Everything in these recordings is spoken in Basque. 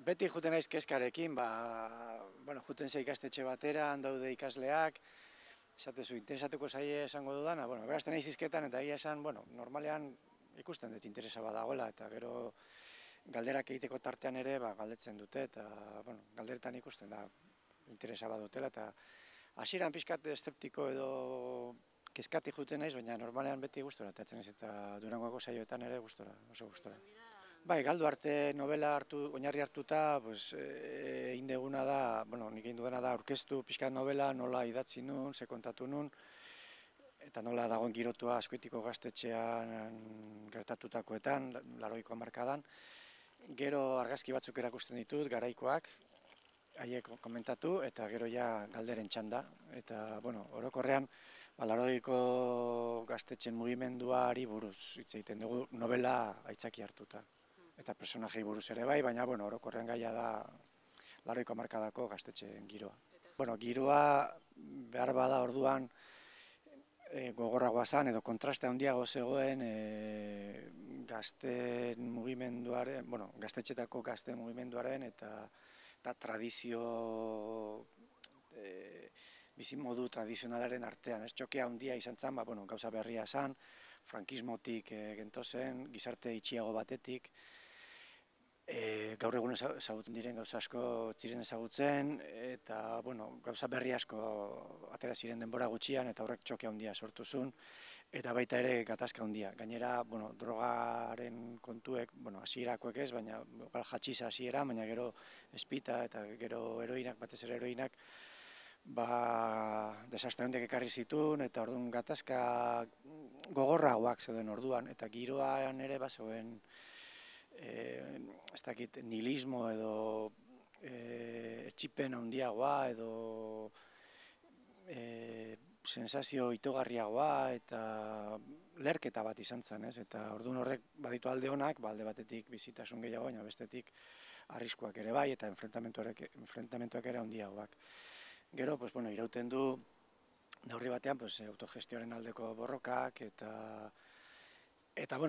Beti juten naiz kezkarekin, juten ze ikastetxe batera, daude ikasleak, esatezu, interesatuko zaie esango dudana, berazten naiz hizketan, eta egia esan, normalean ikusten dut interesa badagoela, eta gero galderak egiteko tartean ere, galdetzen dute, eta, galderetan ikusten da interesa badutela, eta hasieran pixkat eszeptiko edo kezkati juten naiz, baina normalean beti gustora atatzen naiz, eta Durangoko saioetan ere gustora, oso gustora. Bai, galdu arte novela oinarri hartuta, egin duguna da, nik egin duguna da aurkeztu pixkat novela, nola idatzi nun, ze kontatu nun, eta nola dagoen girotua Azkoitiko gaztetxean gertatutakoetan, 80ko hamarkadan. Gero argazki batzuk erakusten ditut, garaikoak, haiek komentatu, eta gero ja galderen txanda. Eta, orokorrean, 80ko gaztetxen mugimenduari buruz hitz egiten dugu novela aitzaki hartuta. Eta personajei buruz ere bai, baina orokorrean gaia da 80ko hamarkadako gaztetxeen giroa. Giroa behar bada orduan gogorragoa zen edo kontraste handiago zegoen gazteen mugimenduaren, gaztetxetako gazteen mugimenduaren eta tradizio, bizimodu tradizionalaren artean. Txoke handia izan zen, gauza berria zen, frankismotik gentozen, gizarte itxiago batetik, gaur egun ezagutzen diren gauza asko ziren ezagutzen, eta gauza berri asko atera ziren denbora gutxian, eta horrek txoke handia sortu zuen, eta baita ere gatazka handia. Gainera, drogaren kontuek, hasierakoek ez, baina jatxiza hasiera, baina gero espita eta gero heroinak, batez ere heroinak, desastre handiak ekarri zituen, eta orduan gatazka gogorragoak zeuden orduan, eta giroan ere bazegoen ez dakit, nihilismo edo etxipen handiagoa edo sensazio itogarriagoa eta lerketa bat izan zen, ez? Eta orduan horrek baditu alde honak, alde batetik bizitasun gehiago, baina bestetik arriskuak ere bai eta enfrentamentuak ere handiagoak. Gero, irauten du neurri batean autogestioaren aldeko borrokak eta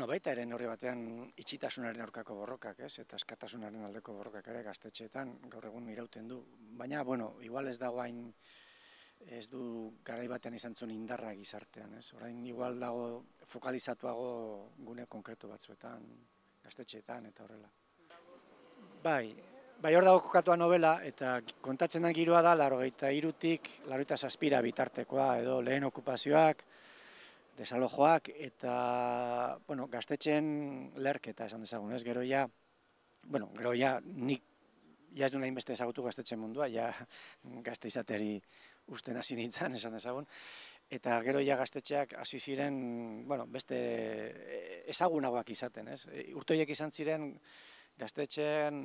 baita ere neurri batean itxitasunaren aurkako borrokak, ez? Eta askatasunaren aldeko borrokak ere gaztetxeetan gaur egun irauten du. Baina, igual ez dago hain, ez du garai batean izan zuen indarra gizartean, ez? Orain igual dago fokalizatuago gune konkretu batzuetan, gaztetxeetan eta horrela. Bai, hor dago kokatua novela, eta kontatzen den giroa da, 83tik 87ra bitartekoa, edo lehen okupazioak, desalojoak, eta, gaztetxeen lerketa esan dezagun, ez? Gero ja, nik ja ez duen hainbeste ezagutu gaztetxeen mundua, ja gazte izateri usten hasi nintzen esan dezagun, eta gero ja gaztetxeak hasi ziren, beste ezagunagoak izaten, ez? Urte horiek izan ziren gaztetxean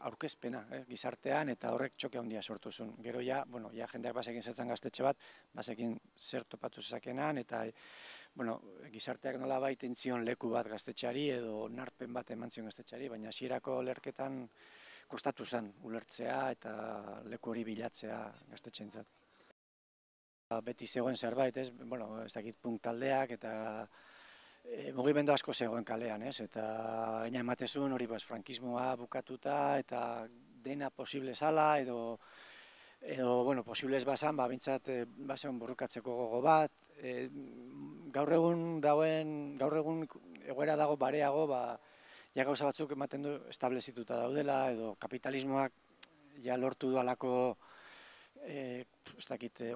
aurkezpena, gizartean, eta horrek txoke handia sortu zuen. Gero ja, jendeak basekin zertzen gaztetxe bat, basekin zer topatu zezakenan, eta gizarteak nola baita intzion leku bat gaztetxeari edo narpen bat eman zion gaztetxeari, baina hasierako lerketan kostatu zen ulertzea eta leku hori bilatzea gaztetxeentzat. Beti zegoen zerbait, ez dakit punk taldeak eta mugimendu asko zegoen kalean, ez? Eta gaina ematezun hori frankismoa bukatuta eta dena posible zala edo posible ez bazan, bintzat bazen borrokatzeko gogo bat. Gaur egun egoera dago bareago, ja gauza batzuk ematen du establezituta daudela edo kapitalismoak ja lortu du alako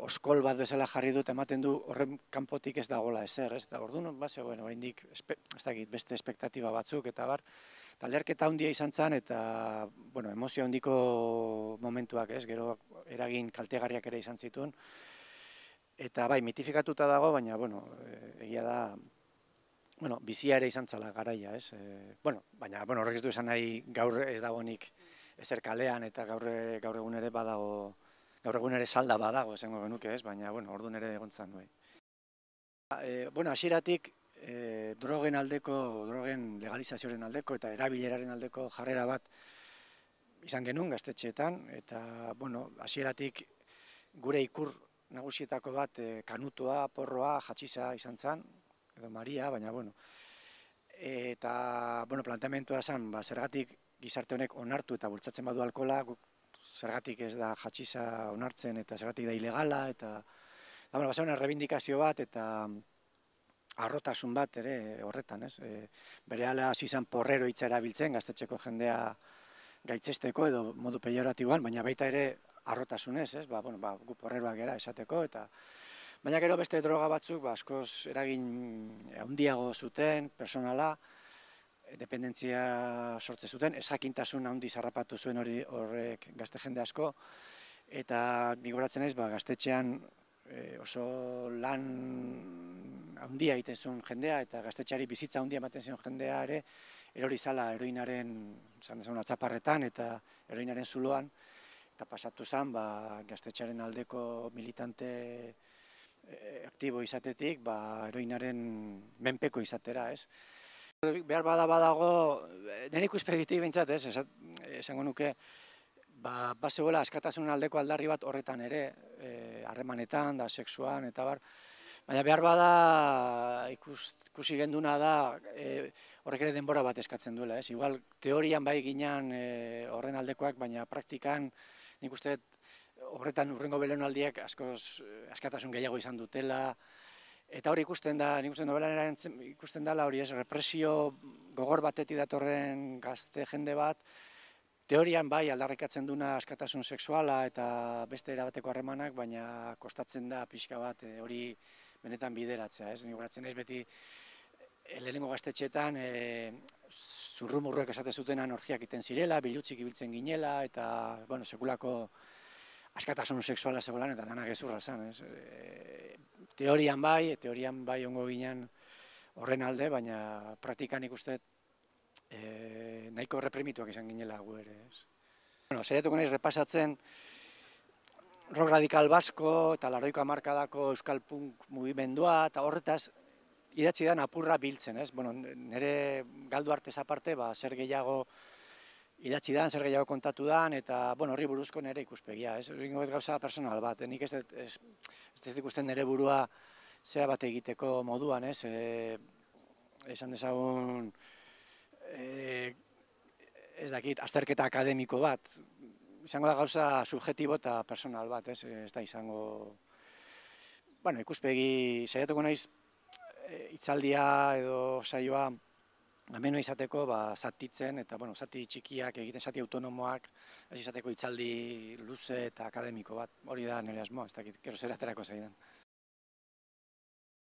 oskol bat bezala jarri dut ematen du horren kanpotik ez dagoela ezer, ez da orduan, oraindik beste espektatiba batzuk eta bar, eta lerketa handia izan zen eta emozio handiko momentuak, ez, gero eragin kaltegarriak ere izan zituen, eta bai, mitifikatuta dago, baina, egia da, bizia ere izan zala garaia, ez, baina, horrek ez du esan nahi gaur ez dagoenik ezer kalean eta gaur egun ere badago, gaur egun ere salda badago, esango genuke ez, baina, orduan ere egontzan duai. Hasieratik, drogen legalizazioaren aldeko eta erabileraren aldeko jarrera bat izan genuen gaztetxeetan, eta, hasieratik gure ikur nagusietako bat kanutoa, porroa, jatxiza izan zen, edo Maria, baina, eta, bueno, planteamentua zen, zergatik gizarte honek onartu eta bultzatzen badu alkohola, zergatik ez da hatxiza onartzen eta zergatik da ilegala, eta, bueno, bazen errebindikazio bat eta harrotasun bat ere horretan, ez? Berehala hasi zen porrero hitza erabiltzen, gaztetxeko jendea gaitzesteko edo modu pejoratiboan, baina baita ere harrotasunez, ez? Gu porreroak gara esateko, eta baina gero beste droga batzuk askoz eragin handiago zuten, personala, dependentzia sortze zuten, ezjakintasun handi zarrapatu zuen horrek gazte jende asko, eta migoratzen ez, gaztetxean oso lan handia egiten zuen jendea, eta gaztetxeari bizitza handia ematen zion jendea ere, erori zala heroinaren, atzaparretan eta heroinaren zuloan, eta pasatu zen gaztetxearen aldeko militante aktibo izatetik, heroinaren menpeko izatera, ez? Behar badago, nire ikuspegitik behintzat, esango nuke, zegoela askatasun aldeko aldarri bat horretan ere, harremanetan, da sexuan, eta bar. Baina behar bada ikusi genduna da, horrek ere denbora bat eskatzen duela, ez? Igual, teorian bai ginean horren aldekoak, baina praktikan nik uste horretan urrengo belaunaldiak askatasun gehiago izan dutela, eta hori ikusten da, nik uste nobelan ikusten dela hori ez, represio gogor batetik datorren gazte jende bat, teorian bai aldarrikatzen duna askatasun sexuala eta beste erabateko harremanak, baina kostatzen da pixka bat hori benetan bideratzea, ez? Nik goratzen ez beti lehenengo gaztetxeetan zurrumurruek esate zutenan orgiak iten zirela, bilutzik ibiltzen ginela, eta, bueno, sekulako askatasun sexuala zegoelan eta dana gezurra zen, ez? Teorian bai ongo ginen horren alde, baina praktikan ikusten nahiko reprimituak izan ginela gu ere, ez? Bueno, saiatuko naiz repasatzen rock radikal basko eta laurogeiko hamarkadako euskal punk mugimendua, eta horretaz idatzi da apurra biltzen, ez? Bueno, nire galdu artez aparte, zer gehiago idatzi dan, zer gehiago kontatu dan, eta horri buruzko nire ikuspegia, ez? Ringo ez gauza personal bat, nik ez ikusten nire burua zera bat egiteko moduan, ez? Esan dezagun, ez dakit, azterketa akademiko bat, izango da gauza subjektibo eta personal bat, ez da izango, bueno, ikuspegi, saiatuko naiz hitzaldia edo saioa ameno izateko zatitzen, eta zati txikiak egiten, zati autonomoak, ez izateko hitzaldi luze eta akademiko bat, hori da nire asmoa, ez dakit, gero zer aterako zaidan.